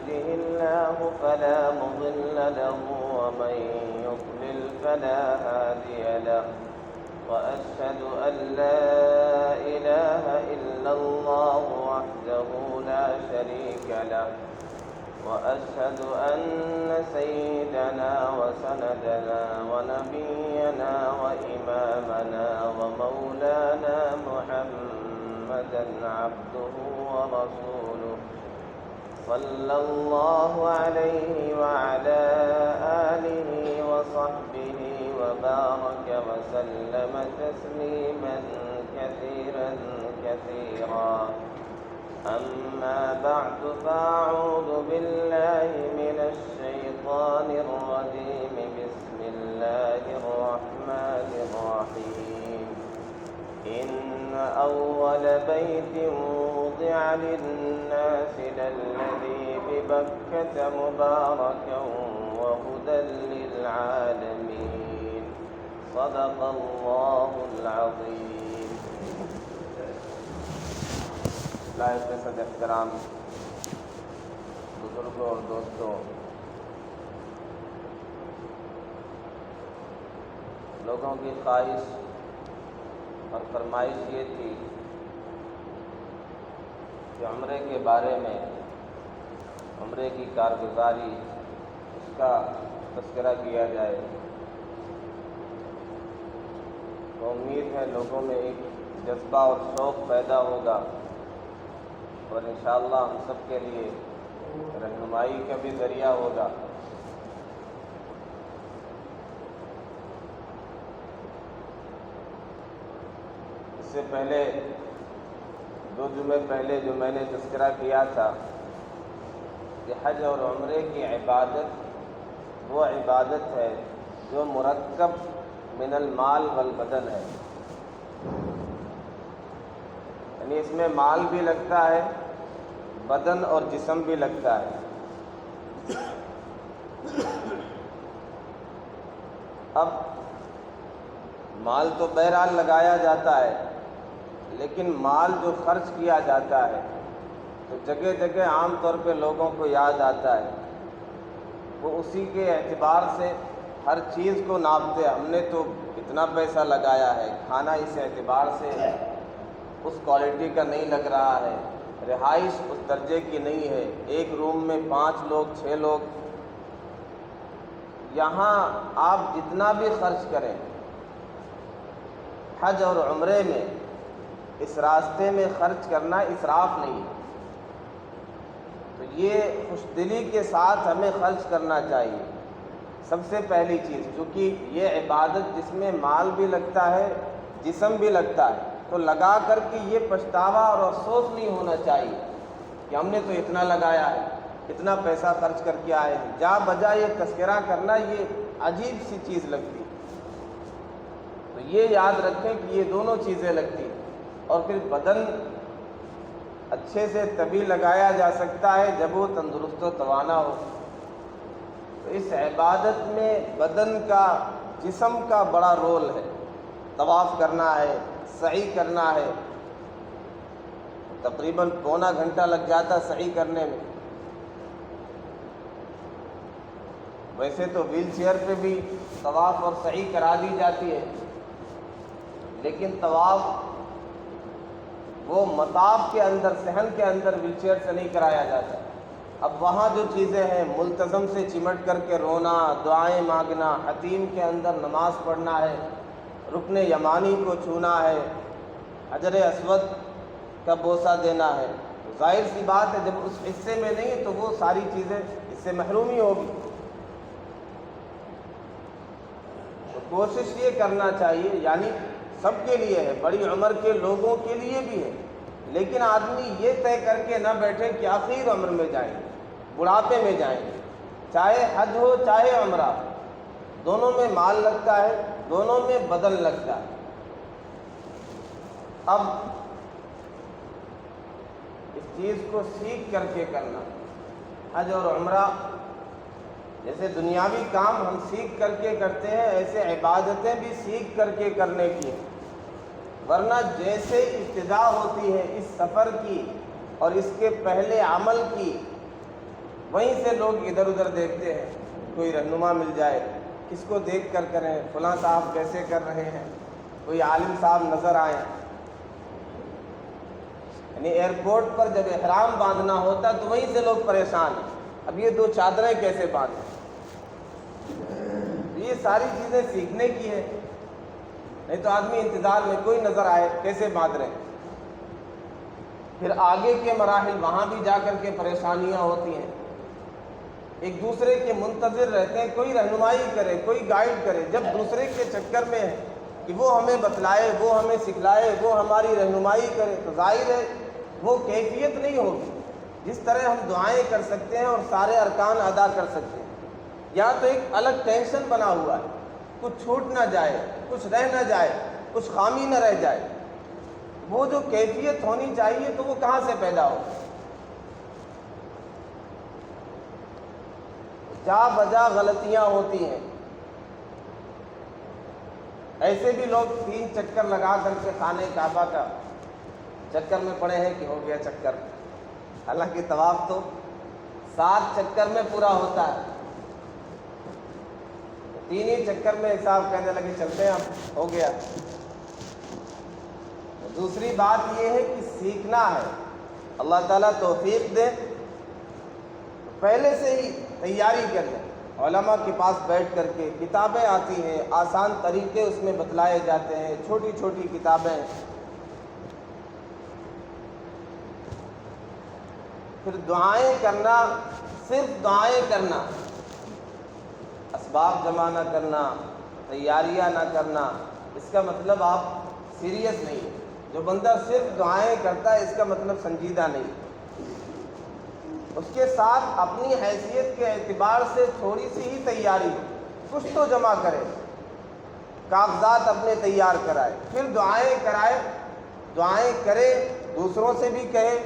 يهده الله فلا مضل له ومن يضلل فلا هادي له وأشهد أن لا إله إلا الله وحده لا شريك له وأشهد أن سيدنا وسندنا ونبينا وإمامنا ومولانا محمدا عبده ورسوله صلى الله عليه وعلى آله وصحبه وبارك وسلم تسليما كثيرا كثيرا. أما بعد فأعوذ بالله من الشيطان الرجيم. بسم الله الرحمن الرحيم. إن أول بيت وضع للناس للذي ببكة مباركا وهدى للعالمين. صدق الله العظيم. لائق صد احترام بزرگوں اور دوستوں، لوگوں کی خواہش اور فرمائش یہ تھی کہ عمرے کے بارے میں، عمرے کی کارگزاری، اس کا تذکرہ کیا جائے. تو امید ہے لوگوں میں ایک جذبہ اور شوق پیدا ہوگا اور انشاءاللہ ہم سب کے لیے رہنمائی کا بھی ذریعہ ہوگا. اس سے پہلے 2 جمعے پہلے جو میں نے تذکرہ کیا تھا کہ حج اور عمرے کی عبادت وہ عبادت ہے جو مرکب من المال والبدن ہے، یعنی اس میں مال بھی لگتا ہے، بدن اور جسم بھی لگتا ہے. اب مال تو بہرحال لگایا جاتا ہے، لیکن مال جو خرچ کیا جاتا ہے تو جگہ جگہ عام طور پہ لوگوں کو یاد آتا ہے، وہ اسی کے اعتبار سے ہر چیز کو ناپتے ہیں. ہم نے تو اتنا پیسہ لگایا ہے، کھانا اس اعتبار سے اس کوالٹی کا نہیں لگ رہا ہے، رہائش اس درجے کی نہیں ہے، ایک روم میں 5 لوگ 6 لوگ. یہاں آپ جتنا بھی خرچ کریں حج اور عمرے میں، اس راستے میں خرچ کرنا اسراف نہیں ہے. تو یہ خوش دلی کے ساتھ ہمیں خرچ کرنا چاہیے. سب سے پہلی چیز، چونکہ یہ عبادت جس میں مال بھی لگتا ہے، جسم بھی لگتا ہے، تو لگا کر کے یہ پچھتاوا اور افسوس نہیں ہونا چاہیے کہ ہم نے تو اتنا لگایا ہے، اتنا پیسہ خرچ کر کے آئے ہیں. جا بجا یہ تذکرہ کرنا یہ عجیب سی چیز لگتی ہے. تو یہ یاد رکھیں کہ یہ دونوں چیزیں لگتی ہیں. اور پھر بدن اچھے سے تبھی لگایا جا سکتا ہے جب وہ تندرست و توانا ہو. تو اس عبادت میں بدن کا، جسم کا بڑا رول ہے. طواف کرنا ہے، سعی کرنا ہے، تقریباً پونا گھنٹہ لگ جاتا سعی کرنے میں. ویسے تو ویل چیئر پہ بھی طواف اور سعی کرا دی جاتی ہے، لیکن طواف وہ مطاف کے اندر، صحن کے اندر ویل چیئر سے نہیں کرایا جاتا. اب وہاں جو چیزیں ہیں، ملتزم سے چمٹ کر کے رونا، دعائیں مانگنا، حتیم کے اندر نماز پڑھنا ہے، رکن یمانی کو چھونا ہے، حجر اسود کا بوسہ دینا ہے. ظاہر سی بات ہے جب اس حصے میں نہیں ہے تو وہ ساری چیزیں اس سے محرومی ہوگی. تو کوشش یہ کرنا چاہیے، یعنی سب کے لیے ہے، بڑی عمر کے لوگوں کے لیے بھی ہے، لیکن آدمی یہ طے کر کے نہ بیٹھے کہ آخر عمر میں جائیں گے، بڑھاپے میں جائیں گے. چاہے حج ہو چاہے عمرہ، دونوں میں مال لگتا ہے، دونوں میں بدن لگتا ہے. اب اس چیز کو سیکھ کر کے کرنا، حج اور عمرہ جیسے دنیاوی کام ہم سیکھ کر کے کرتے ہیں، ایسے عبادتیں بھی سیکھ کر کے کرنے کی ہیں. ورنہ جیسے ابتدا ہوتی ہے اس سفر کی اور اس کے پہلے عمل کی، وہیں سے لوگ ادھر ادھر دیکھتے ہیں، کوئی رہنما مل جائے، کس کو دیکھ کر کریں، فلاں صاحب کیسے کر رہے ہیں، کوئی عالم صاحب نظر آئیں۔ یعنی ایئرپورٹ پر جب احرام باندھنا ہوتا تو وہیں سے لوگ پریشان ہیں، اب یہ 2 چادریں کیسے باندھیں؟ یہ ساری چیزیں سیکھنے کی ہے، نہیں تو آدمی انتظار میں کوئی نظر آئے کیسے باندھ رہے ہیں۔ پھر آگے کے مراحل وہاں بھی جا کر کے پریشانیاں ہوتی ہیں، ایک دوسرے کے منتظر رہتے ہیں، کوئی رہنمائی کرے، کوئی گائیڈ کرے۔ جب دوسرے کے چکر میں ہے کہ وہ ہمیں بتلائے، وہ ہمیں سکھلائے، وہ ہماری رہنمائی کرے، تو ظاہر ہے وہ کیفیت نہیں ہوگی جس طرح ہم دعائیں کر سکتے ہیں اور سارے ارکان ادا کر سکتے ہیں۔ یا تو ایک الگ ٹینشن بنا ہوا ہے، کچھ چھوٹ نہ جائے، کچھ رہ نہ جائے، کچھ خامی نہ رہ جائے۔ وہ جو کیفیت ہونی چاہیے تو وہ کہاں سے پیدا ہو؟ جا بجا غلطیاں ہوتی ہیں۔ ایسے بھی لوگ 3 چکر لگا کر کے خانہ کعبہ کا چکر میں پڑے ہیں کہ ہو گیا چکر، حالانکہ طواف تو 7 چکر میں پورا ہوتا ہے۔ 3 ہی چکر میں صاحب کہنے لگے چلتے ہیں، اب ہو گیا۔ دوسری بات یہ ہے کہ سیکھنا ہے، اللہ تعالیٰ توفیق دے، پہلے سے ہی تیاری کر لیں۔ علماء کے پاس بیٹھ کر کے کتابیں آتی ہیں، آسان طریقے اس میں بتلائے جاتے ہیں، چھوٹی چھوٹی کتابیں۔ پھر دعائیں کرنا، صرف دعائیں کرنا، اسباب جمع نہ کرنا، تیاریاں نہ کرنا، اس کا مطلب آپ سیریس نہیں ہے۔ جو بندہ صرف دعائیں کرتا ہے اس کا مطلب سنجیدہ نہیں۔ اس کے ساتھ اپنی حیثیت کے اعتبار سے تھوڑی سی ہی تیاری، کچھ تو جمع کرے، کاغذات اپنے تیار کرائے، پھر دعائیں کرائے، دعائیں کرے، دوسروں سے بھی کہے،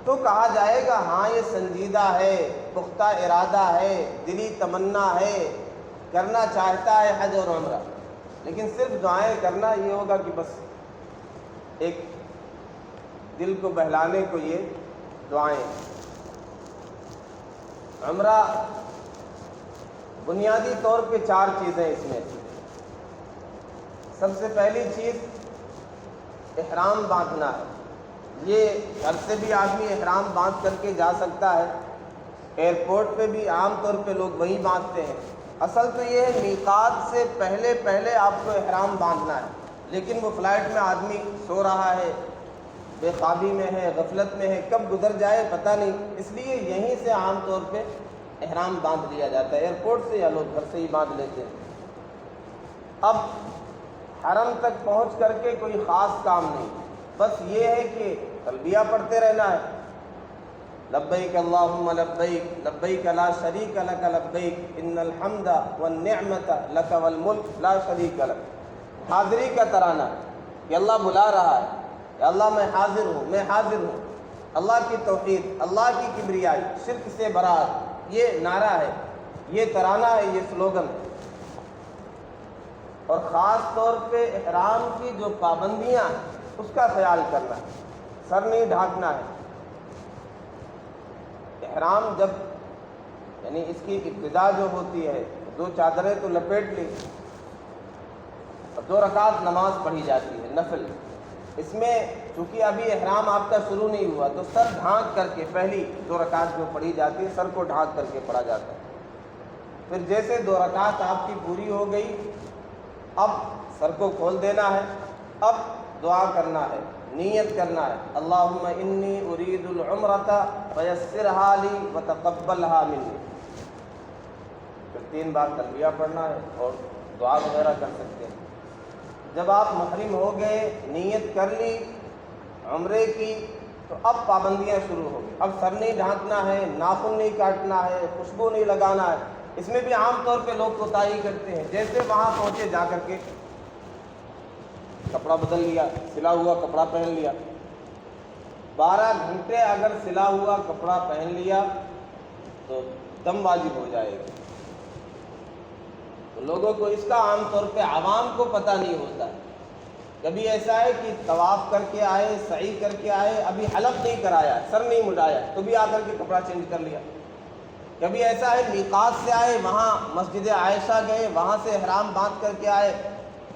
تو کہا جائے گا ہاں یہ سنجیدہ ہے، پختہ ارادہ ہے، دلی تمنا ہے، کرنا چاہتا ہے حج اور عمرہ۔ لیکن صرف دعائیں کرنا یہ ہوگا کہ بس ایک دل کو بہلانے کو یہ دعائیں۔ عمرہ بنیادی طور پہ 4 چیزیں اس میں۔ سب سے پہلی چیز احرام باندھنا ہے۔ یہ گھر سے بھی آدمی احرام باندھ کر کے جا سکتا ہے، ایئرپورٹ پہ بھی عام طور پہ لوگ وہیں باندھتے ہیں۔ اصل تو یہ ہے میقات سے پہلے آپ کو احرام باندھنا ہے، لیکن وہ فلائٹ میں آدمی سو رہا ہے، بے خوابی میں ہے، غفلت میں ہے، کب گزر جائے پتہ نہیں، اس لیے یہیں سے عام طور پہ احرام باندھ لیا جاتا ہے، ایئرپورٹ سے یا لوگ گھر سے ہی باندھ لیتے ہیں۔ اب حرم تک پہنچ کر کے کوئی خاص کام نہیں، بس یہ ہے کہ تلبیہ پڑھتے رہنا ہے، لبیک اللہم لبیک لبیک لا شریک لک لبیک ان الحمد والنعمت لک والملک لا شریک لک۔ حاضری کا ترانہ کہ اللہ بلا رہا ہے کہ اللہ میں حاضر ہوں، میں حاضر ہوں، اللہ کی توحید، اللہ کی کبریائی، شرک سے برات، یہ نعرہ ہے، یہ ترانہ ہے، یہ سلوگن ہے۔ اور خاص طور پہ احرام کی جو پابندیاں ہیں اس کا خیال کرنا ہے، سر نہیں ڈھانکنا ہے۔ احرام جب یعنی اس کی ابتدا جو ہوتی ہے 2 چادریں تو لپیٹ لی، اور 2 رکعت نماز پڑھی جاتی ہے نفل۔ اس میں چونکہ ابھی احرام آپ کا شروع نہیں ہوا تو سر ڈھانک کر کے پہلی 2 رکعت جو پڑھی جاتی ہے سر کو ڈھانک کر کے پڑھا جاتا ہے۔ پھر جیسے 2 رکعت آپ کی پوری ہو گئی، اب سر کو کھول دینا ہے، اب دعا کرنا ہے، نیت کرنا ہے، اللہم انی ارید العمرۃ فیسرھا لی وتقبلھا منی۔ پھر 3 بار تلبیہ پڑھنا ہے اور دعا وغیرہ کر سکتے ہیں۔ جب آپ محرم ہو گئے، نیت کر لی عمرے کی، تو اب پابندیاں شروع ہو گئی۔ اب سر نہیں ڈھانکنا ہے، ناخن نہیں کاٹنا ہے، خوشبو نہیں لگانا ہے۔ اس میں بھی عام طور پہ لوگ کوتاہی کرتے ہیں، جیسے وہاں پہنچے جا کر کے کپڑا بدل لیا، سلا ہوا کپڑا پہن لیا۔ 12 گھنٹے اگر سلا ہوا کپڑا پہن لیا تو دم واجب ہو جائے گا۔ تو لوگوں کو اس کا عام طور پہ عوام کو پتہ نہیں ہوتا ہے۔ کبھی ایسا ہے کہ طواف کر کے آئے، سعی کر کے آئے، ابھی حلق نہیں کرایا، سر نہیں مڈایا، تو بھی آ کر کے کپڑا چینج کر لیا، کبھی ایسا ہے میقات سے آئے، وہاں مسجد عائشہ گئے، وہاں سے احرام باندھ کر کے آئے،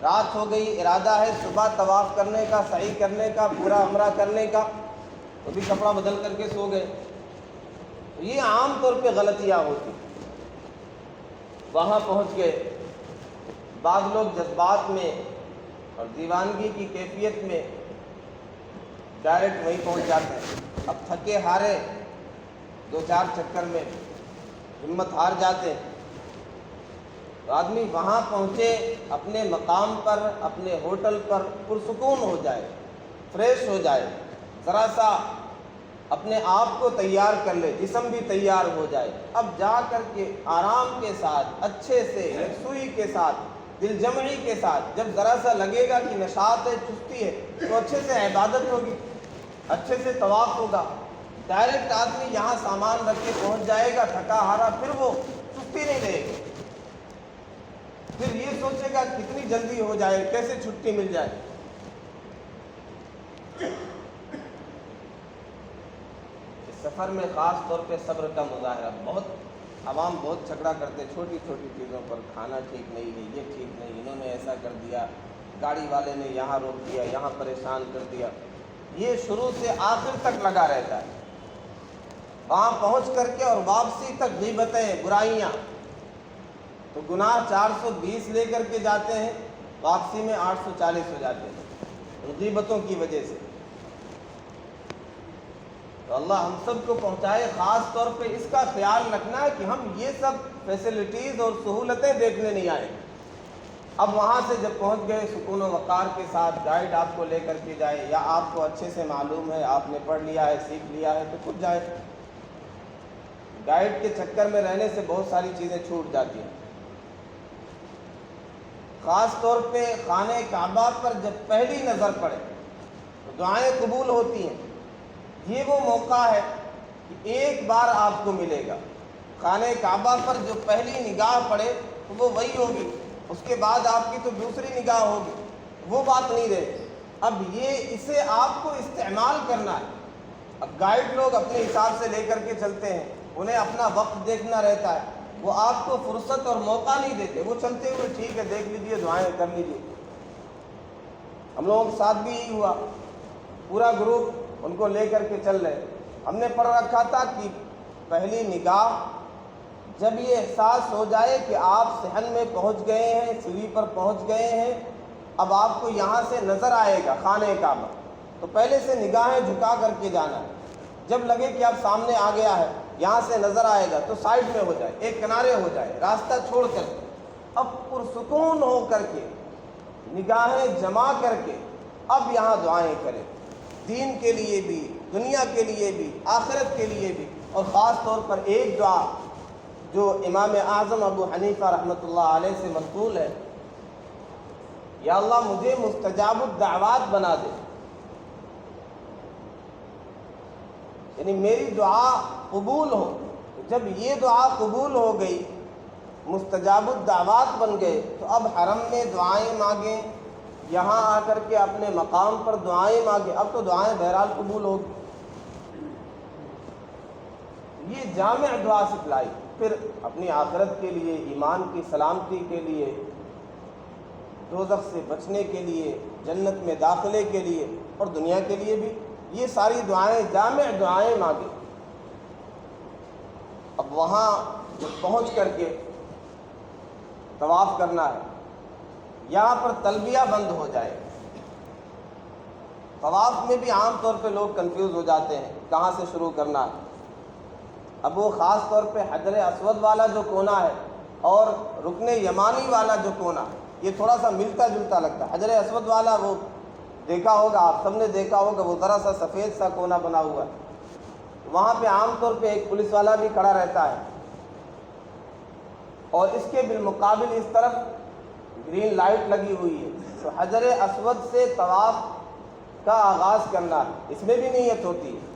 رات ہو گئی، ارادہ ہے صبح طواف کرنے کا، سعی کرنے کا، پورا عمرہ کرنے کا، تو بھی کپڑا بدل کر کے سو گئے۔ تو یہ عام طور پہ غلطیاں ہوتی۔ وہاں پہنچ گئے، بعض لوگ جذبات میں اور دیوانگی کی کیفیت میں ڈائریکٹ وہیں پہنچ جاتے ہیں۔ اب تھکے ہارے 2-4 چکر میں ہمت ہار جاتے ہیں، تو آدمی وہاں پہنچے، اپنے مقام پر، اپنے ہوٹل پر پرسکون ہو جائے، فریش ہو جائے، ذرا سا اپنے آپ کو تیار کر لے، جسم بھی تیار ہو جائے، اب جا کر کے آرام کے ساتھ، اچھے سے، یکسوئی کے ساتھ، دل جمعی کے ساتھ، جب ذرا سا لگے گا کہ نشاط ہے، چستی ہے، تو اچھے سے عبادت ہوگی، اچھے سے طواف ہوگا۔ ڈائریکٹ آدمی یہاں سامان رکھ کے پہنچ جائے گا تھکا ہارا، پھر وہ چستی نہیں رہے گی، پھر یہ سوچے گا کتنی جلدی ہو جائے، کیسے چھٹی مل جائے۔ اس سفر میں خاص طور پہ صبر کا مظاہرہ، عوام بہت جھگڑا کرتے چھوٹی چھوٹی چیزوں پر، کھانا ٹھیک نہیں ہے، یہ ٹھیک نہیں، انہوں نے ایسا کر دیا، گاڑی والے نے یہاں روک دیا، یہاں پریشان کر دیا، یہ شروع سے آخر تک لگا رہتا ہے۔ وہاں پہنچ کر کے اور واپسی تک غیبتیں، برائیاں، تو گناہ 420 لے کر کے جاتے ہیں، واپسی میں 840 ہو جاتے ہیں ان غیبتوں کی وجہ سے۔ تو اللہ ہم سب کو پہنچائے۔ خاص طور پہ اس کا خیال رکھنا ہے کہ ہم یہ سب فیسلٹیز اور سہولتیں دیکھنے نہیں آئے۔ اب وہاں سے جب پہنچ گئے، سکون و وقار کے ساتھ گائیڈ آپ کو لے کر کے جائے، یا آپ کو اچھے سے معلوم ہے، آپ نے پڑھ لیا ہے، سیکھ لیا ہے، تو خود جائے۔ گائیڈ کے چکر میں رہنے سے بہت ساری چیزیں چھوٹ جاتی ہیں۔ خاص طور پہ خانہ کعبہ پر جب پہلی نظر پڑے تو دعائیں قبول ہوتی ہیں۔ یہ وہ موقع ہے کہ ایک بار آپ کو ملے گا۔ خانہ کعبہ پر جو پہلی نگاہ پڑے تو وہ وہی ہوگی، اس کے بعد آپ کی تو دوسری نگاہ ہوگی، وہ بات نہیں رہے۔ اب اسے آپ کو استعمال کرنا ہے۔ اب گائیڈ لوگ اپنے حساب سے لے کر کے چلتے ہیں، انہیں اپنا وقت دیکھنا رہتا ہے، وہ آپ کو فرصت اور موقع نہیں دیتے، وہ چلتے ہوئے ٹھیک ہے دیکھ لیجئے، دعائیں کر لیجئے۔ ہم لوگوں کے ساتھ بھی یہی ہوا، پورا گروپ ان کو لے کر کے چل رہے۔ ہم نے پڑھ رکھا تھا کہ پہلی نگاہ جب یہ احساس ہو جائے کہ آپ صحن میں پہنچ گئے ہیں، سیڑھی پر پہنچ گئے ہیں، اب آپ کو یہاں سے نظر آئے گا خانہ کعبہ، تو پہلے سے نگاہیں جھکا کر کے جانا ہے۔ جب لگے کہ اب سامنے آ گیا ہے، یہاں سے نظر آئے گا، تو سائڈ میں ہو جائے، ایک کنارے ہو جائے، راستہ چھوڑ کر کے اب پرسکون ہو کر کے، نگاہیں جما کر کے اب یہاں دعائیں کریں، دین کے لیے بھی، دنیا کے لیے بھی، آخرت کے لیے بھی۔ اور خاص طور پر ایک دعا جو امام اعظم ابو حنیفہ رحمۃ اللہ علیہ سے منقول ہے، یا اللہ مجھے مستجاب الدعوات بنا دے، یعنی میری دعا قبول ہو۔ جب یہ دعا قبول ہو گئی، مستجاب الدعوات بن گئے، تو اب حرم میں دعائیں مانگیں، یہاں آ کر کے اپنے مقام پر دعائیں مانگیں، اب تو دعائیں بہرحال قبول ہوگی۔ یہ جامع دعا سکھلائی، پھر اپنی آخرت کے لیے، ایمان کی سلامتی کے لیے، دوزخ سے بچنے کے لیے، جنت میں داخلے کے لیے، اور دنیا کے لیے بھی، یہ ساری دعائیں جامع دعائیں مانگیں۔ اب وہاں جب پہنچ کر کے طواف کرنا ہے، یہاں پر تلبیہ بند ہو جائے۔ طواف میں بھی عام طور پہ لوگ کنفیوز ہو جاتے ہیں کہاں سے شروع کرنا ہے۔ اب وہ خاص طور پہ حجر اسود والا جو کونا ہے اور رکن یمانی والا جو کونا ہے، یہ تھوڑا سا ملتا جلتا لگتا ہے۔ حجر اسود والا وہ دیکھا ہوگا، آپ سب نے دیکھا ہوگا، وہ ذرا سا سفید سا کونا بنا ہوا ہے، وہاں پہ عام طور پہ ایک پولیس والا بھی کھڑا رہتا ہے، اور اس کے بالمقابل اس طرف گرین لائٹ لگی ہوئی ہے۔ تو حجر اسود سے طواف کا آغاز کرنا ہے، اس میں بھی نیت ہوتی ہے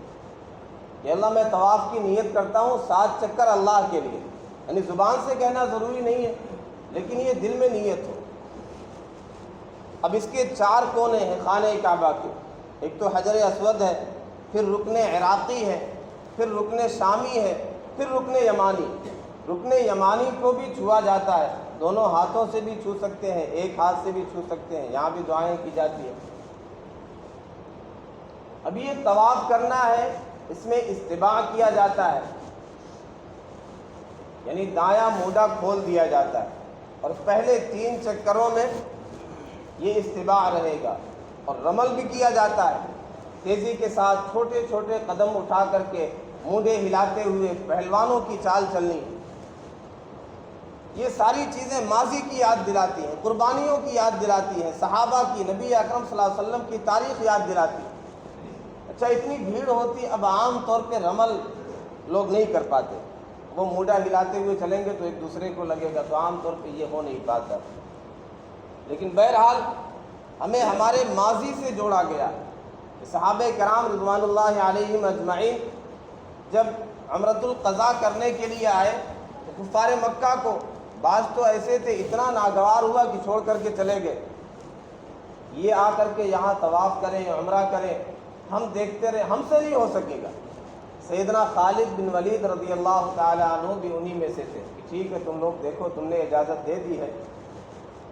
کہ اللہ میں طواف کی نیت کرتا ہوں 7 چکر اللہ کے لیے، یعنی زبان سے کہنا ضروری نہیں ہے، لیکن یہ دل میں نیت ہو۔ اب اس کے 4 کونے ہیں خانہ کعبہ کے، ایک تو حجر اسود ہے، پھر رکن عراقی ہے، پھر رکن شامی ہے، پھر رکن یمانی، رکن یمانی کو بھی چھوا جاتا ہے، دونوں ہاتھوں سے بھی چھو سکتے ہیں، ایک ہاتھ سے بھی چھو سکتے ہیں، یہاں بھی دعائیں کی جاتی ہیں۔ ابھی یہ طواف کرنا ہے، اس میں استباع کیا جاتا ہے، یعنی دایاں موڈا کھول دیا جاتا ہے، اور پہلے 3 چکروں میں یہ استباع رہے گا، اور رمل بھی کیا جاتا ہے، تیزی کے ساتھ چھوٹے چھوٹے قدم اٹھا کر کے مونڈے ہلاتے ہوئے پہلوانوں کی چال چلنی۔ یہ ساری چیزیں ماضی کی یاد دلاتی ہیں، قربانیوں کی یاد دلاتی ہیں، صحابہ کی، نبی اکرم صلی اللہ علیہ وسلم کی تاریخ یاد دلاتی ہے۔ اچھا، اتنی بھیڑ ہوتی، اب عام طور پہ رمل لوگ نہیں کر پاتے، وہ موڈا ہلاتے ہوئے چلیں گے تو ایک دوسرے کو لگے گا، تو عام طور پہ یہ ہو نہیں پاتا۔ لیکن بہرحال ہمیں ہمارے ماضی سے جوڑا گیا۔ صحابہ کرام رضوان اللہ علیہم اجمعین جب عمرۃ القضاء کرنے کے لیے آئے تو کفار مکہ کو بعض تو ایسے تھے، اتنا ناگوار ہوا کہ چھوڑ کر کے چلے گئے، یہ آ کر کے یہاں طواف کریں، عمرہ کریں، ہم دیکھتے رہے، ہم سے نہیں ہو سکے گا۔ سیدنا خالد بن ولید رضی اللہ تعالی عنہ بھی انہی میں سے تھے کہ ٹھیک ہے، تم لوگ دیکھو، تم نے اجازت دے دی ہے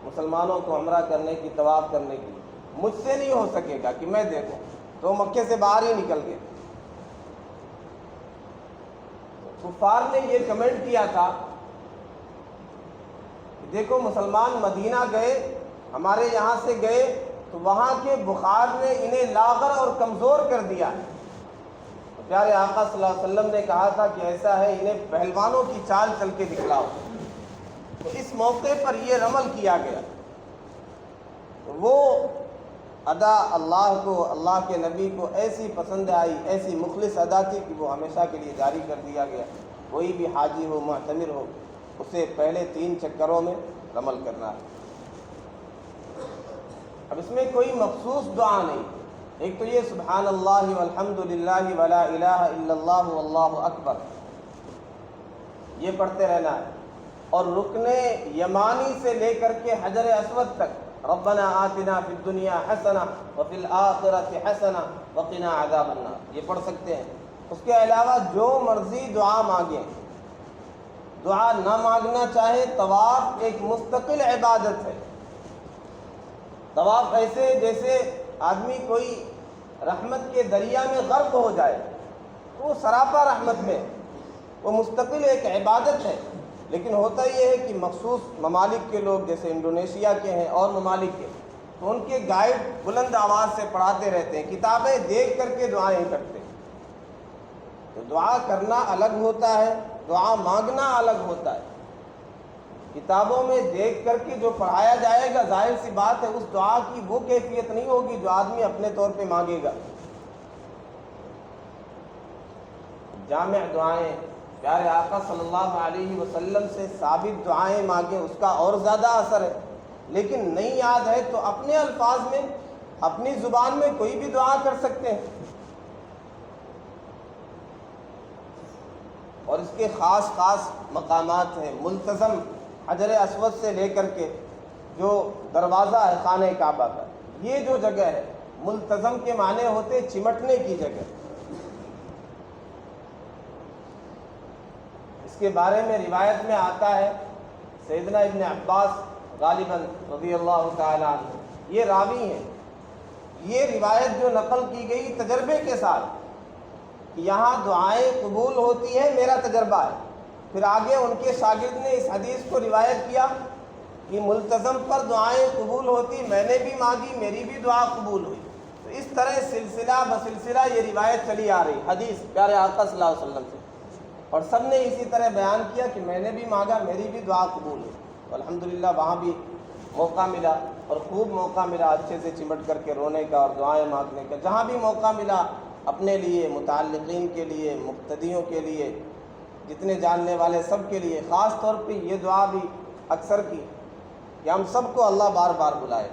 مسلمانوں کو عمرہ کرنے کی، طواف کرنے کی، مجھ سے نہیں ہو سکے گا کہ میں دیکھوں، تو مکے سے باہر ہی نکل گئے۔ کفار نے یہ کمنٹ کیا تھا کہ دیکھو مسلمان مدینہ گئے، ہمارے یہاں سے گئے تو وہاں کے بخار نے انہیں لاغر اور کمزور کر دیا۔ پیارے آقا صلی اللہ علیہ وسلم نے کہا تھا کہ ایسا ہے، انہیں پہلوانوں کی چال چل کے دکھلاؤ، تو اس موقع پر یہ رمل کیا گیا۔ وہ ادا اللہ کو، اللہ کے نبی کو ایسی پسند آئی، ایسی مخلص ادا تھی کہ وہ ہمیشہ کے لیے جاری کر دیا گیا۔ کوئی بھی حاجی ہو، معتمر ہو، اسے پہلے 3 چکروں میں رمل کرنا ہے۔ اب اس میں کوئی مخصوص دعا نہیں، ایک تو یہ سبحان اللہ والحمد للہ ولا الہ الا اللہ واللہ اکبر، یہ پڑھتے رہنا ہے، اور رکن یمانی سے لے کر کے حجر اسود تک ربنا آتنا فی الدنیا حسنہ وفی الآخرۃ حسنہ وقنا عذاب النار، یہ پڑھ سکتے ہیں۔ اس کے علاوہ جو مرضی دعا مانگیں، دعا نہ مانگنا چاہے، طواف ایک مستقل عبادت ہے۔ طواف ایسے جیسے آدمی کوئی رحمت کے دریا میں غرق ہو جائے، وہ سراپا رحمت میں، وہ مستقل ایک عبادت ہے۔ لیکن ہوتا یہ ہے کہ مخصوص ممالک کے لوگ جیسے انڈونیشیا کے ہیں اور ممالک کے، تو ان کے گائیڈ بلند آواز سے پڑھاتے رہتے ہیں، کتابیں دیکھ کر کے دعائیں کرتے ہیں۔ تو دعا کرنا الگ ہوتا ہے، دعا مانگنا الگ ہوتا ہے۔ کتابوں میں دیکھ کر کے جو پڑھایا جائے گا، ظاہر سی بات ہے اس دعا کی وہ کیفیت نہیں ہوگی جو آدمی اپنے طور پہ مانگے گا۔ جامع دعائیں، پیارے آقا صلی اللہ علیہ وسلم سے ثابت دعائیں مانگیں، اس کا اور زیادہ اثر ہے۔ لیکن نہیں یاد ہے تو اپنے الفاظ میں، اپنی زبان میں کوئی بھی دعا کر سکتے ہیں، اور اس کے خاص خاص مقامات ہیں۔ ملتزم حجر اسود سے لے کر کے جو دروازہ ہے خانہ کعبہ کا، یہ جو جگہ ہے، ملتزم کے معنی ہوتے چمٹنے کی جگہ۔ اس کے بارے میں روایت میں آتا ہے، سیدنا ابن عباس غالباً رضی اللہ تعالیٰ عنہ یہ راوی ہیں، یہ روایت جو نقل کی گئی تجربے کے ساتھ کہ یہاں دعائیں قبول ہوتی ہیں، میرا تجربہ ہے۔ پھر آگے ان کے شاگرد نے اس حدیث کو روایت کیا کہ ملتزم پر دعائیں قبول ہوتی، میں نے بھی مانگی، میری بھی دعا قبول ہوئی۔ تو اس طرح سلسلہ بسلسلہ یہ روایت چلی آ رہی، حدیث پیارے آقا صلی اللہ علیہ وسلم سے، اور سب نے اسی طرح بیان کیا کہ میں نے بھی مانگا، میری بھی دعا قبول ہوئی۔ الحمدللہ وہاں بھی موقع ملا، اور خوب موقع ملا اچھے سے چمٹ کر کے رونے کا اور دعائیں مانگنے کا۔ جہاں بھی موقع ملا اپنے لیے، متعلقین کے لیے، مقتدیوں کے لیے، جتنے جاننے والے سب کے لیے، خاص طور پہ یہ دعا بھی اکثر کی کہ ہم سب کو اللہ بار بار بلائے۔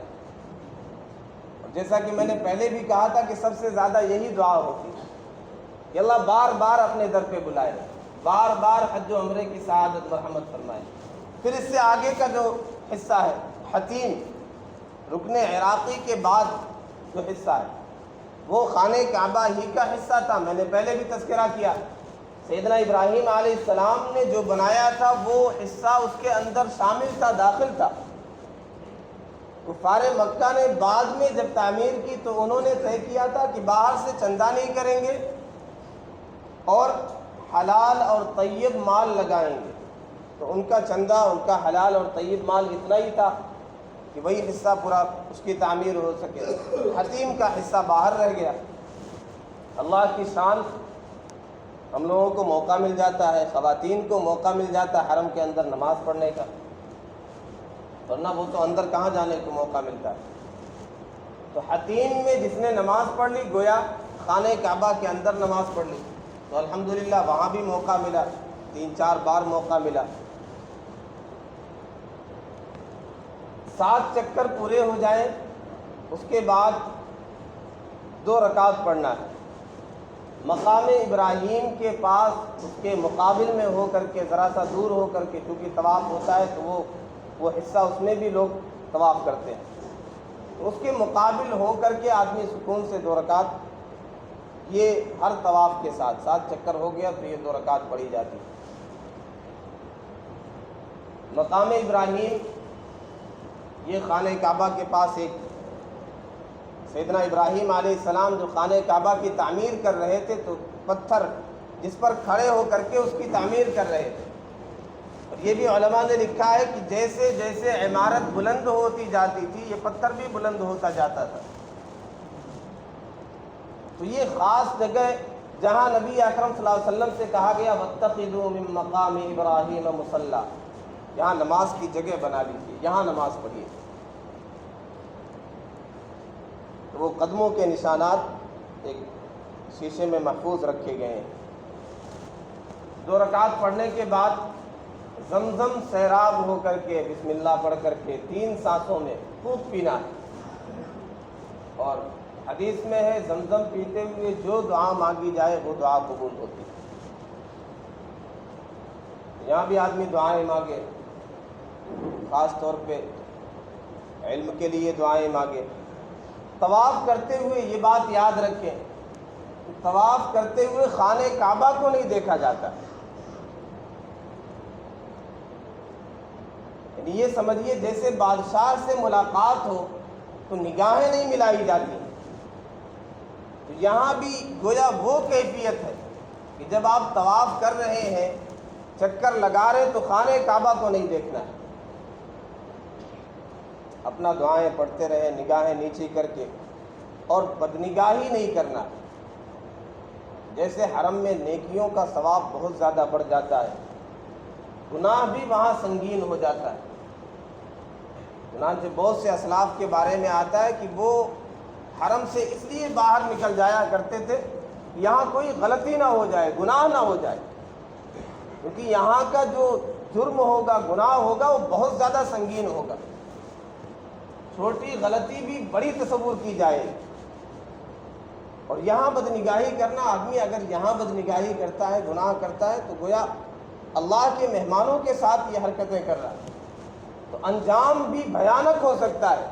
اور جیسا کہ میں نے پہلے بھی کہا تھا کہ سب سے زیادہ یہی دعا ہوتی ہے کہ اللہ بار بار اپنے در پہ بلائے، بار بار حج و عمرے کی سعادت مرحمت فرمائے۔ پھر اس سے آگے کا جو حصہ ہے، حتیم، رکن عراقی کے بعد جو حصہ ہے وہ خانہ کعبہ ہی کا حصہ تھا۔ میں نے پہلے بھی تذکرہ کیا، سیدنا ابراہیم علیہ السلام نے جو بنایا تھا وہ حصہ اس کے اندر شامل تھا، داخل تھا۔ کفار مکہ نے بعد میں جب تعمیر کی تو انہوں نے طے کیا تھا کہ باہر سے چندہ نہیں کریں گے اور حلال اور طیب مال لگائیں گے۔ تو ان کا چندہ، ان کا حلال اور طیب مال اتنا ہی تھا کہ وہی حصہ پورا اس کی تعمیر ہو سکے۔ حتیم کا حصہ باہر رہ گیا۔ اللہ کی شان، ہم لوگوں کو موقع مل جاتا ہے، خواتین کو موقع مل جاتا ہے حرم کے اندر نماز پڑھنے کا، ورنہ وہ تو اندر کہاں جانے کو موقع ملتا ہے۔ تو حتیم میں جس نے نماز پڑھ لی گویا خانہ کعبہ کے اندر نماز پڑھ لی، تو الحمدللہ وہاں بھی موقع ملا، 3-4 بار موقع ملا۔ 7 چکر پورے ہو جائیں اس کے بعد 2 رکعت پڑھنا ہے۔ مقام ابراہیم کے پاس اس کے مقابل میں ہو کر کے، ذرا سا دور ہو کر کے، کیونکہ طواف ہوتا ہے تو وہ حصہ اس میں بھی لوگ طواف کرتے ہیں، تو اس کے مقابل ہو کر کے آدمی سکون سے 2 رکعت، یہ ہر طواف کے ساتھ 7 چکر ہو گیا تو یہ 2 رکعت پڑھی جاتی ہے۔ مقام ابراہیم یہ خانہ کعبہ کے پاس ایک سیدنا ابراہیم علیہ السلام جو خانہ کعبہ کی تعمیر کر رہے تھے تو پتھر جس پر کھڑے ہو کر کے اس کی تعمیر کر رہے تھے۔ اور یہ بھی علماء نے لکھا ہے کہ جیسے جیسے عمارت بلند ہوتی جاتی تھی یہ پتھر بھی بلند ہوتا جاتا تھا۔ تو یہ خاص جگہ جہاں نبی اکرم صلی اللہ علیہ وسلم سے کہا گیا وَاتَّخِذُوا مِن مَقَامِ إِبْرَاهِيمَ مُصَلًّى، یہاں نماز کی جگہ بنا لیجیے، یہاں نماز پڑھیے۔ تو وہ قدموں کے نشانات ایک شیشے میں محفوظ رکھے گئے ہیں۔ 2 رکعت پڑھنے کے بعد زمزم سیراب ہو کر کے بسم اللہ پڑھ کر کے 3 سانسوں میں خوب پینا ہے۔ اور حدیث میں ہے زمزم پیتے ہوئے جو دعا مانگی جائے وہ دعا قبول ہوتی ہے۔ یہاں بھی آدمی دعائیں مانگے، خاص طور پہ علم کے لیے دعائیں مانگے۔ طواف کرتے ہوئے یہ بات یاد رکھیں، طواف کرتے ہوئے خانہ کعبہ کو نہیں دیکھا جاتا، یعنی یہ سمجھیے جیسے بادشاہ سے ملاقات ہو تو نگاہیں نہیں ملائی جاتی، تو یہاں بھی گویا وہ کیفیت ہے کہ جب آپ طواف کر رہے ہیں، چکر لگا رہے تو خانہ کعبہ کو نہیں دیکھنا ہے، اپنا دعائیں پڑھتے رہے نگاہیں نیچی کر کے، اور بدنگاہی نہیں کرنا۔ جیسے حرم میں نیکیوں کا ثواب بہت زیادہ بڑھ جاتا ہے، گناہ بھی وہاں سنگین ہو جاتا ہے۔ چنانچہ بہت سے اسلاف کے بارے میں آتا ہے کہ وہ حرم سے اس لیے باہر نکل جایا کرتے تھے یہاں کوئی غلطی نہ ہو جائے، گناہ نہ ہو جائے، کیونکہ یہاں کا جو جرم ہوگا، گناہ ہوگا، وہ بہت زیادہ سنگین ہوگا۔ چھوٹی غلطی بھی بڑی تصور کی جائے، اور یہاں بدنگاہی کرنا، آدمی اگر یہاں بدنگاہی کرتا ہے، گناہ کرتا ہے، تو گویا اللہ کے مہمانوں کے ساتھ یہ حرکتیں کر رہا ہے، تو انجام بھی بھیانک ہو سکتا ہے۔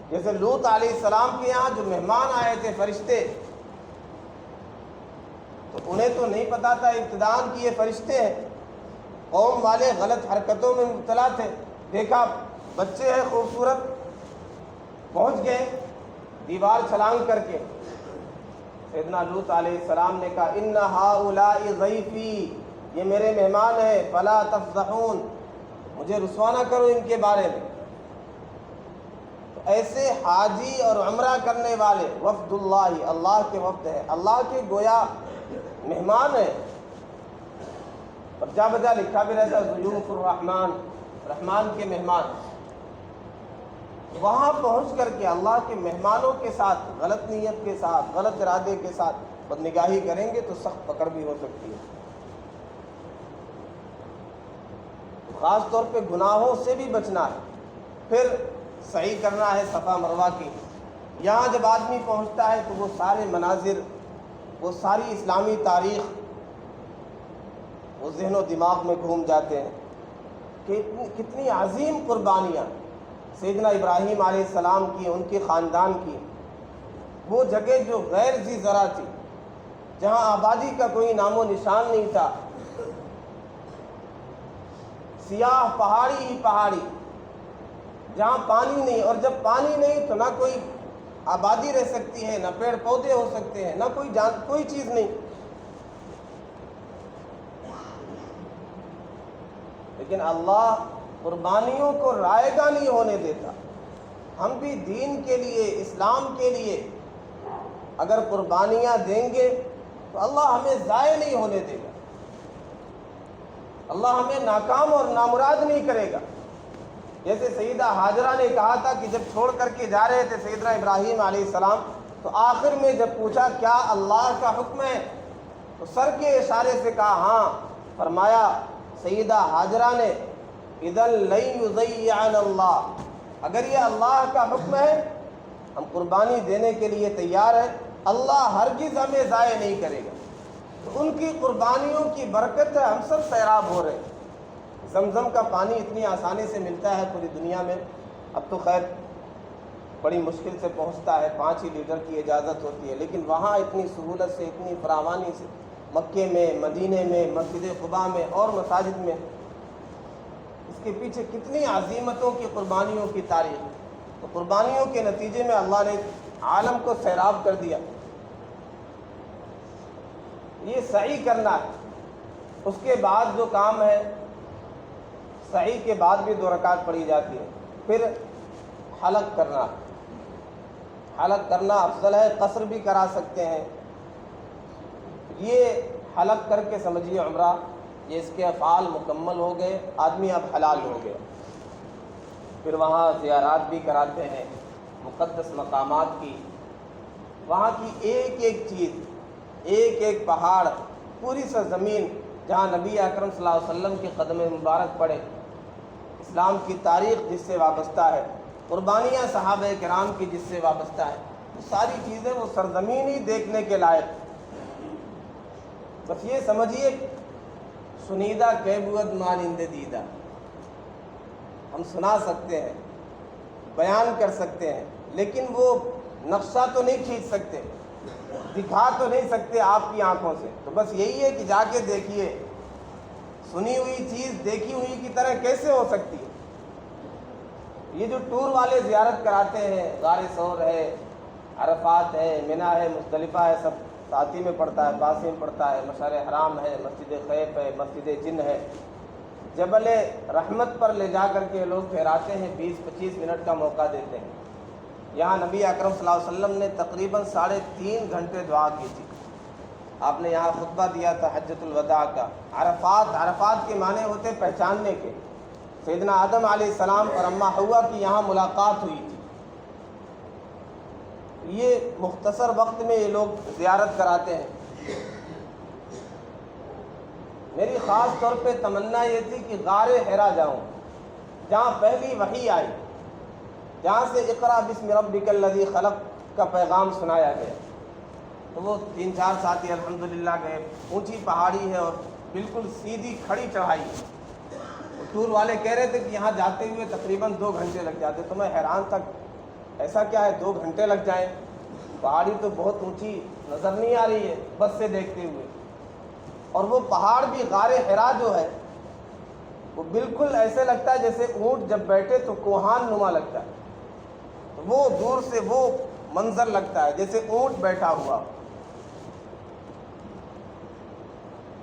جیسے لوط علیہ السلام کے یہاں جو مہمان آئے تھے فرشتے، تو انہیں تو نہیں پتا تھا ابتداءً کہ یہ فرشتے ہیں، قوم والے غلط حرکتوں میں مبتلا تھے، دیکھا بچے ہیں خوبصورت، پہنچ گئے دیوار چھلانگ کر کے۔ سیدنا لوط علیہ السلام نے کہا ان ہؤلاء ضیفی، یہ میرے مہمان ہیں، فلا تفضحون، مجھے رسوا نہ کرو ان کے بارے میں۔ تو ایسے حاجی اور عمرہ کرنے والے وفد اللہ، اللہ کے وفد ہیں، اللہ کے گویا مہمان ہیں، اور جا بجا لکھا بھی رہتا ضیوف الرحمن، رحمان کے مہمان۔ وہاں پہنچ کر کے اللہ کے مہمانوں کے ساتھ غلط نیت کے ساتھ، غلط ارادے کے ساتھ بدنگاہی کریں گے تو سخت پکڑ بھی ہو سکتی ہے۔ خاص طور پہ گناہوں سے بھی بچنا ہے، پھر صحیح کرنا ہے صفا مروہ کی۔ یہاں جب آدمی پہنچتا ہے تو وہ سارے مناظر، وہ ساری اسلامی تاریخ وہ ذہن و دماغ میں گھوم جاتے ہیں کہ کتنی عظیم قربانیاں سیدنا ابراہیم علیہ السلام کی، ان کے خاندان کی۔ وہ جگہ جو غیر ذی زرع تھی، جہاں آبادی کا کوئی نام و نشان نہیں تھا، سیاہ پہاڑی ہی پہاڑی، جہاں پانی نہیں، اور جب پانی نہیں تو نہ کوئی آبادی رہ سکتی ہے، نہ پیڑ پودے ہو سکتے ہیں، نہ کوئی چیز نہیں۔ لیکن اللہ قربانیوں کو رائے گاں نہیں ہونے دیتا۔ ہم بھی دین کے لیے، اسلام کے لیے اگر قربانیاں دیں گے تو اللہ ہمیں ضائع نہیں ہونے دے گا، اللہ ہمیں ناکام اور نامراد نہیں کرے گا۔ جیسے سیدہ ہاجرہ نے کہا تھا کہ جب چھوڑ کر کے جا رہے تھے سیدنا ابراہیم علیہ السلام، تو آخر میں جب پوچھا کیا اللہ کا حکم ہے، تو سر کے اشارے سے کہا ہاں۔ فرمایا سیدہ ہاجرہ نے اذن لن یضیعنا اللہ، اگر یہ اللہ کا حکم ہے ہم قربانی دینے کے لیے تیار ہیں، اللہ ہرگز ہمیں ضائع نہیں کرے گا۔ تو ان کی قربانیوں کی برکت ہے ہم سب سیراب ہو رہے ہیں۔ زمزم کا پانی اتنی آسانی سے ملتا ہے پوری دنیا میں، اب تو خیر بڑی مشکل سے پہنچتا ہے، 5 ہی لیٹر کی اجازت ہوتی ہے، لیکن وہاں اتنی سہولت سے، اتنی فراوانی سے، مکے میں، مدینے میں، مسجد قباء میں اور مساجد میں، اس کے پیچھے کتنی عظیمتوں کی قربانیوں کی تاریخ ہے۔ تو قربانیوں کے نتیجے میں اللہ نے عالم کو سیراب کر دیا۔ یہ سعی کرنا ہے، اس کے بعد جو کام ہے، سعی کے بعد بھی 2 رکعت پڑھی جاتی ہے، پھر حلق کرنا۔ حلق کرنا افضل ہے، قصر بھی کرا سکتے ہیں۔ یہ حلق کر کے سمجھیے عمرہ، یہ اس کے افعال مکمل ہو گئے، آدمی اب حلال ہو گیا۔ پھر وہاں زیارات بھی کراتے ہیں مقدس مقامات کی، وہاں کی ایک ایک چیز، ایک ایک پہاڑ، پوری سرزمین جہاں نبی اکرم صلی اللہ علیہ وسلم کے قدم مبارک پڑے، اسلام کی تاریخ جس سے وابستہ ہے، قربانیاں صحابہ کرام کی جس سے وابستہ ہے، وہ ساری چیزیں وہ سرزمین ہی دیکھنے کے لائق۔ بس یہ سمجھیے سنیدہ کہ بود مانند دیدہ، ہم سنا سکتے ہیں، بیان کر سکتے ہیں، لیکن وہ نقشہ تو نہیں کھینچ سکتے، دکھا تو نہیں سکتے آپ کی آنکھوں سے۔ تو بس یہی ہے کہ جا کے دیکھیے، سنی ہوئی چیز دیکھی ہوئی کی طرح کیسے ہو سکتی ہے۔ یہ جو ٹور والے زیارت کراتے ہیں، غار ثور ہے، عرفات ہے، منی ہے، مزدلفہ ہے، سب ساتھی میں پڑتا ہے، باسی میں پڑتا ہے، مشعر حرام ہے، مسجد خیف ہے، مسجد جن ہے، جبل رحمت پر لے جا کر کے لوگ ٹھہراتے ہیں، 20-25 منٹ کا موقع دیتے ہیں۔ یہاں نبی اکرم صلی اللہ علیہ وسلم نے تقریباً 3.5 گھنٹے دعا کی تھی۔ آپ نے یہاں خطبہ دیا تھا حجۃ الوداع کا۔ عرفات کے معنی ہوتے پہچاننے کے۔ سیدنا آدم علیہ السلام اور اماں حوا کی یہاں ملاقات ہوئی تھی۔ یہ مختصر وقت میں یہ لوگ زیارت کراتے ہیں۔ میری خاص طور پہ تمنا یہ تھی کہ غار حرا جاؤں، جہاں پہلی وحی آئی، جہاں سے اقرا بسم ربک الذی خلق کا پیغام سنایا گیا۔ تو وہ 3-4 ساتھی الحمدللہ گئے۔ اونچی پہاڑی ہے اور بالکل سیدھی کھڑی چڑھائی ہے۔ ٹور والے کہہ رہے تھے کہ یہاں جاتے ہوئے تقریباً 2 گھنٹے لگ جاتے۔ تو میں حیران تھا، ایسا کیا ہے 2 گھنٹے لگ جائیں؟ پہاڑی تو بہت اونچی نظر نہیں آ رہی ہے بس سے دیکھتے ہوئے، اور وہ پہاڑ بھی غار حرا جو ہے وہ بالکل ایسے لگتا ہے جیسے اونٹ جب بیٹھے تو کوہان نما لگتا ہے۔ تو وہ دور سے وہ منظر لگتا ہے جیسے اونٹ بیٹھا ہوا۔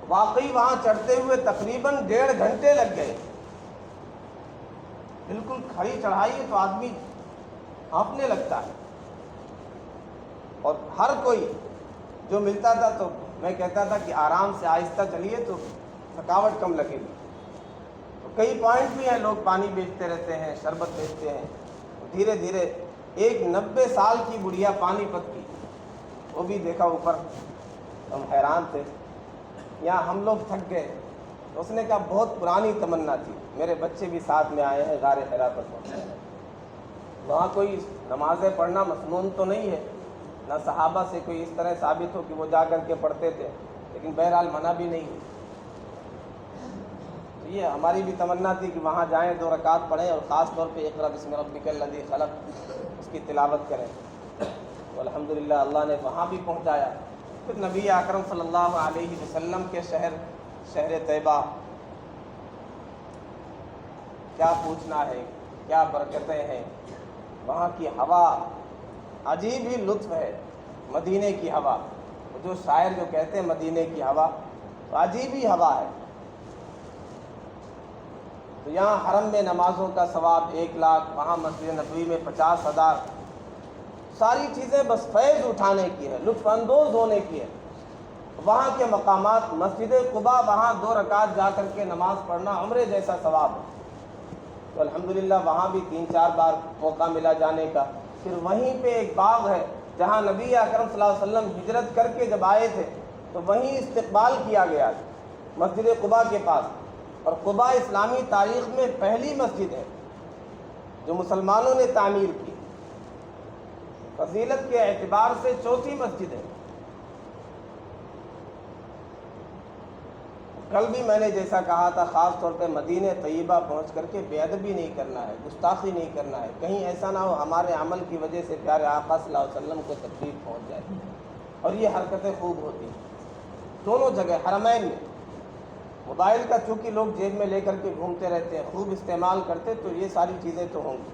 واقعی وہاں چڑھتے ہوئے تقریباً 1.5 گھنٹے لگ گئے۔ بالکل کھڑی چڑھائی ہے تو آدمی ہانپنے لگتا ہے، اور ہر کوئی جو ملتا تھا تو میں کہتا تھا کہ آرام سے آہستہ چلیے تو تھکاوٹ کم لگے گی۔ تو کئی پوائنٹ بھی ہیں، لوگ پانی بیچتے رہتے ہیں، شربت بیچتے ہیں۔ دھیرے دھیرے ایک 90 سال کی بڑھیا پانی پت کی، وہ بھی دیکھا اوپر، ہم حیران تھے۔ یہاں ہم لوگ تھک گئے، تو اس نے کہا بہت پرانی تمنا تھی، میرے بچے بھی ساتھ میں آئے ہیں غار حرا پر پہنچے۔ وہاں کوئی نمازیں پڑھنا مسنون تو نہیں ہے، نہ صحابہ سے کوئی اس طرح ثابت ہو کہ وہ جا کر کے پڑھتے تھے، لیکن بہرحال منع بھی نہیں ہے۔ تو یہ ہماری بھی تمنا تھی کہ وہاں جائیں، 2 رکعت پڑھیں، اور خاص طور پہ اقرا بسم ربک الذی خلق اس کی تلاوت کریں۔ تو الحمدللہ اللہ نے وہاں بھی پہنچایا۔ پھر نبی اکرم صلی اللہ علیہ وسلم کے شہر طیبہ، کیا پوچھنا ہے، کیا برکتیں ہیں، وہاں کی ہوا عجیب ہی لطف ہے، مدینے کی ہوا، جو شاعر جو کہتے ہیں مدینے کی ہوا تو عجیب ہی ہوا ہے۔ تو یہاں حرم میں نمازوں کا ثواب 1,00,000، وہاں مسجد نبوی میں 50,000، ساری چیزیں بس فیض اٹھانے کی ہے، لطف اندوز ہونے کی ہے۔ وہاں کے مقامات، مسجد قباء، وہاں 2 رکعت جا کر کے نماز پڑھنا عمرے جیسا ثواب ہے۔ تو الحمدللہ وہاں بھی 3-4 بار موقع ملا جانے کا۔ پھر وہیں پہ ایک باغ ہے جہاں نبی اکرم صلی اللہ علیہ وسلم ہجرت کر کے جب آئے تھے تو وہیں استقبال کیا گیا، مسجد قباء کے پاس۔ اور قباء اسلامی تاریخ میں پہلی مسجد ہے جو مسلمانوں نے تعمیر کی، فضیلت کے اعتبار سے 4تھی مسجد ہے۔ کل بھی میں نے جیسا کہا تھا، خاص طور پہ مدینہ طیبہ پہنچ کر کے بے ادبی نہیں کرنا ہے، گستاخی نہیں کرنا ہے، کہیں ایسا نہ ہو ہمارے عمل کی وجہ سے پیارے آقا صلی اللہ علیہ وسلم کو تکلیف پہنچ جائے۔ اور یہ حرکتیں خوب ہوتی ہیں دونوں جگہ، حرمین میں۔ موبائل کا چونکہ لوگ جیب میں لے کر کے گھومتے رہتے ہیں، خوب استعمال کرتے، تو یہ ساری چیزیں تو ہوں گی۔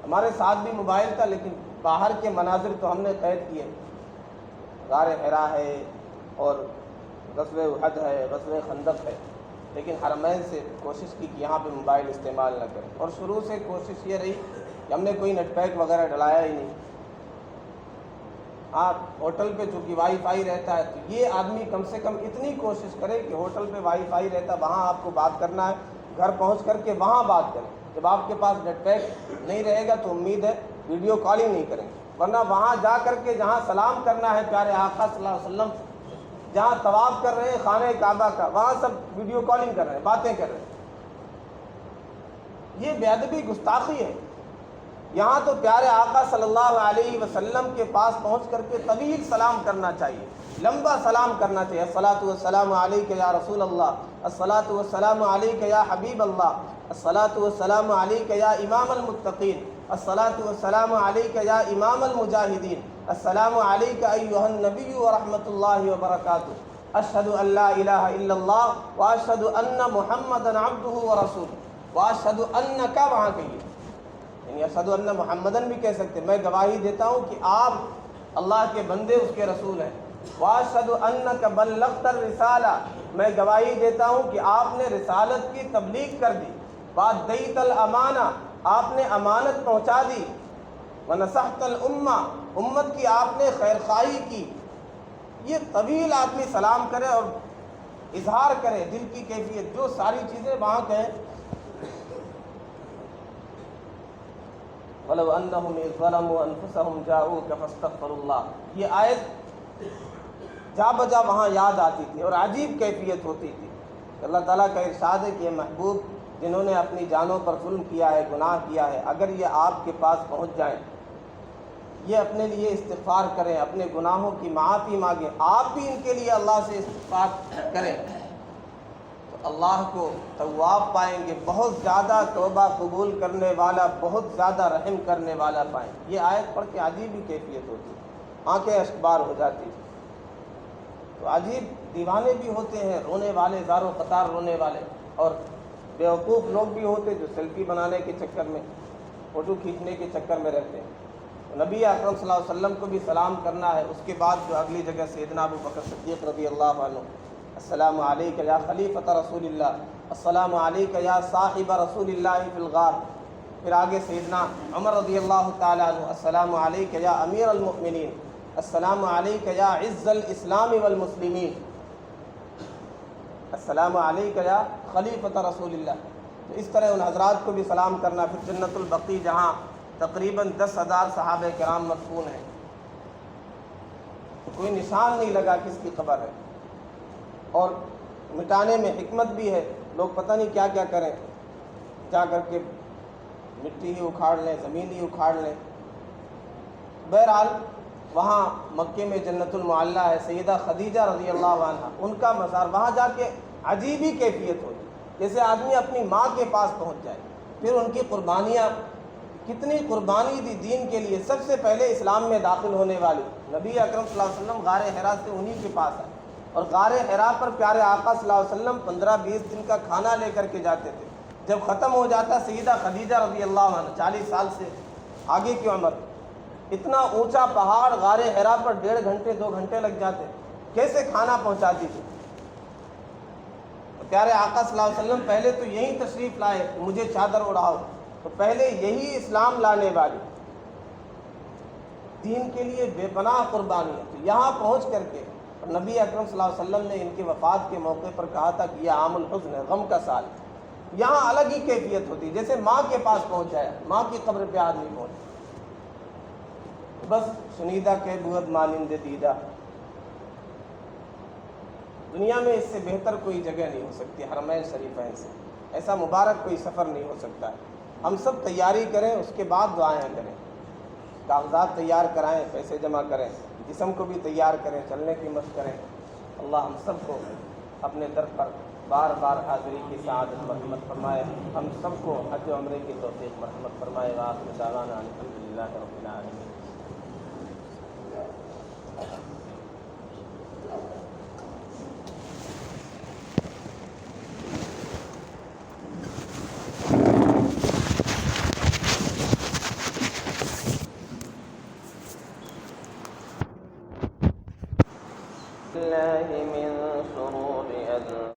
ہمارے ساتھ بھی موبائل تھا، لیکن باہر کے مناظر تو ہم نے قید کیے، غار حرا ہے اور غزوہ احد ہے، غزوہ خندق ہے، لیکن حرمین سے کوشش کی کہ یہاں پہ موبائل استعمال نہ کریں۔ اور شروع سے کوشش یہ رہی کہ ہم نے کوئی نیٹ پیک وغیرہ ڈلایا ہی نہیں۔ آپ ہوٹل پہ چونکہ وائی فائی رہتا ہے تو یہ آدمی کم سے کم اتنی کوشش کرے کہ ہوٹل پہ وائی فائی رہتا ہے، وہاں آپ کو بات کرنا ہے، گھر پہنچ کر کے وہاں بات کریں۔ جب آپ کے پاس نیٹ پیک نہیں رہے گا تو امید ہے ویڈیو کالنگ نہیں کریں گے، ورنہ وہاں جا کر کے جہاں سلام کرنا ہے پیارے آقا صلی اللہ علیہ وسلم، جہاں طواف کر رہے ہیں خانہ کعبہ کا، وہاں سب ویڈیو کالنگ کر رہے ہیں، باتیں کر رہے ہیں۔ یہ بے ادبی، گستاخی ہے۔ یہاں تو پیارے آقا صلی اللہ علیہ وسلم کے پاس پہنچ کر کے طویل سلام کرنا چاہیے، لمبا سلام کرنا چاہیے۔ الصلاۃ والسلام علیک یا رسول اللہ، الصلاۃ والسلام علیک یا حبیب اللہ، الصلاۃ والسلام علیک یا امام المتقین، الصلاۃ والسلام علیک یا امام المجاہدین، السلام علیک ایھا النبی ورحمۃ اللہ وبرکاتہ، اشہد ان لا الہ الا اللہ واشہد ان محمدا عبدہ ورسولہ واشہد انک، وہاں کہیے، یعنی اشہد ان محمدن بھی کہہ سکتے، میں گواہی دیتا ہوں کہ آپ اللہ کے بندے، اس کے رسول ہیں۔ واشہد انک بلغت الرسالہ، میں گواہی دیتا ہوں کہ آپ نے رسالت کی تبلیغ کر دی۔ وادیت الامانہ، آپ نے امانت پہنچا دی۔ ونصحت الامہ، امت کی آپ نے خیر خواہی کی۔ یہ طویل آدمی سلام کرے اور اظہار کرے دل کی کیفیت، جو ساری چیزیں وہاں کہیں۔ وَلَوْ أَنَّهُمْ إِذْ ظَلَمُوا أَنفُسَهُمْ جَاءُوكَ فَاسْتَغْفَرُوا اللَّهَ، یہ آیت جا بجا وہاں یاد آتی تھی اور عجیب کیفیت ہوتی تھی۔ اللہ تعالیٰ کا ارشاد ہے کہ یہ محبوب جنہوں نے اپنی جانوں پر ظلم کیا ہے، گناہ کیا ہے، اگر یہ آپ کے پاس پہنچ جائیں، یہ اپنے لیے استغفار کریں، اپنے گناہوں کی معافی مانگیں، آپ بھی ان کے لیے اللہ سے استغفار کریں، تو اللہ کو تواب پائیں گے، بہت زیادہ توبہ قبول کرنے والا، بہت زیادہ رحم کرنے والا پائیں گے۔ یہ آیت پڑھ کے عجیب ہی کیفیت ہوتی ہے، آنکھیں اشکبار ہو جاتی۔ تو عجیب دیوانے بھی ہوتے ہیں، رونے والے، زار و قطار رونے والے، اور بیوقوف لوگ بھی ہوتے جو سیلفی بنانے کے چکر میں، فوٹو کھینچنے کے چکر میں رہتے ہیں۔ نبی اکرم صلی اللہ علیہ وسلم کو بھی سلام کرنا ہے۔ اس کے بعد جو اگلی جگہ سیدنا ابو بکر صدیق رضی اللہ عنہ، السلام علیک یا خلیفۃ رسول اللہ، السلام علیک یا صاحب رسول اللہ فی الغار۔ پھر آگے سیدنا عمر رضی اللہ تعالیٰ عنہ، السلام علیک یا امیر المؤمنین، السلام علیک یا عز الاسلام والمسلمین، السلام علیک یا خلیفۃ رسول اللہ۔ تو اس طرح ان حضرات کو بھی سلام کرنا۔ پھر جنت البقیع جہاں تقریباً 10,000 صحابہ کرام مدفون ہیں، کوئی نشان نہیں لگا کس کی قبر ہے، اور مٹانے میں حکمت بھی ہے، لوگ پتہ نہیں کیا کیا کریں، جا کر کے مٹی ہی اکھاڑ لیں، زمین ہی اکھاڑ لیں۔ بہرحال وہاں مکے میں جنت المعلیٰ ہے، سیدہ خدیجہ رضی اللہ عنہ، ان کا مزار، وہاں جا کے عجیب ہی کیفیت ہوتی، جیسے آدمی اپنی ماں کے پاس پہنچ جائے۔ پھر ان کی قربانیاں کتنی قربانی دی دین کے لیے. سب سے پہلے اسلام میں داخل ہونے والی نبی اکرم صلی اللہ علیہ وسلم غار حرا سے انہی کے پاس آئے, اور غار حرا پر پیارے آقا صلی اللہ علیہ وسلم 15-20 دن کا کھانا لے کر کے جاتے تھے. جب ختم ہو جاتا سیدہ خدیجہ رضی اللہ عنہ 40 سال سے آگے کی عمر, اتنا اونچا پہاڑ غار حرا پر 1.5 گھنٹے 2 گھنٹے لگ جاتے, کیسے کھانا پہنچاتی تھی. پیارے آقا صلی اللہ علیہ وسلم پہلے تو یہی تشریف لائے کہ مجھے چادر اڑاؤ, تو پہلے یہی اسلام لانے والی دین کے لیے بے پناہ قربانی ہے. تو یہاں پہنچ کر کے نبی اکرم صلی اللہ علیہ وسلم نے ان کی وفات کے موقع پر کہا تھا کہ یہ عام الحزن ہے, غم کا سال. یہاں الگ ہی کیفیت ہوتی, جیسے ماں کے پاس پہنچا ہے, ماں کی قبر پہ آدمی پہنچا, بس شنیدہ کے بود مانند دیدہ. دنیا میں اس سے بہتر کوئی جگہ نہیں ہو سکتی حرمین شریفین سے, ایسا مبارک کوئی سفر نہیں ہو سکتا. ہم سب تیاری کریں, اس کے بعد دعائیں کریں, کاغذات تیار کرائیں, پیسے جمع کریں, جسم کو بھی تیار کریں, چلنے کی مشق کریں. اللہ ہم سب کو اپنے در پر بار بار حاضری کی سعادت مرحمت فرمائے, ہم سب کو حج و عمرے کی توفیق مرحمت فرمائے. وآخر دعوانا الحمدللہ رب العالمین.